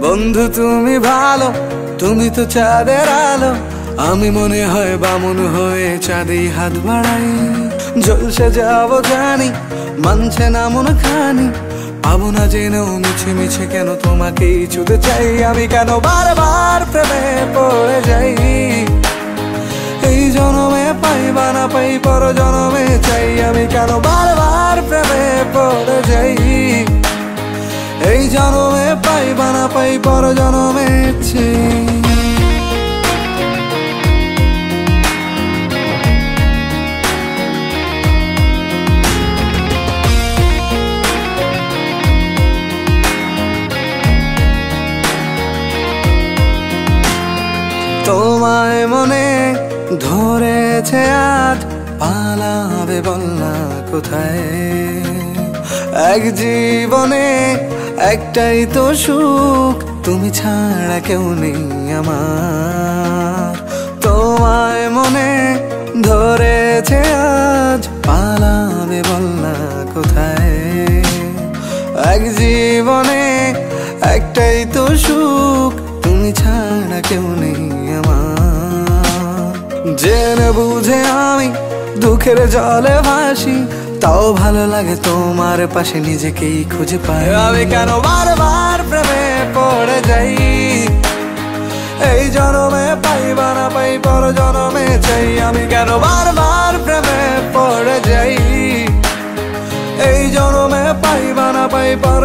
বন্ধু তুমি ভালো, তুমি তো চাঁদের আলো। আমি মনে হয় বামুন হয়ে চাঁদে হাত বাড়াই। জলসে যাবো জানি, মানছে না মন খানি। পাবো না জেনেও মিছে মিছে কেন তোমাকেই ছুতে চাই। আমি কেন বারবার প্রেমে পড়ে যাই। এই জনমে পাই বা না পাই, পর জনমে চাই। আমি কেন বারবার প্রেমে পড়ে যাই। এই জনমে পাই বা না পাই, পর জনমে চাই। তোমায় মনে ধরেছে আজ, পালাবে বলনা কোথায়। এক জীবনে একটাই তো সুখ, তুমি ছাড়া কেউ নেই আমার। তোমায় মনে ধরেছে আজ, পালাবে বলনা কোথায়। এক জীবনে একটাই তো সুখ, তুমি ছাড়া কেউ নেই আমার। জেনে বুঝে আমি দুঃখের জলে ভাসি, তাও ভালো লাগে তোমার পাশে নিজেকেই খুঁজে পাই। আমি কেন বারবার প্রেমে পড়ে যাই। এই জনমে পাই বা না পাই, পর জনমে চাই। আমি কেন বারবার প্রেমে পড়ে যাই। এই জনমে পাই বা না পাই, পর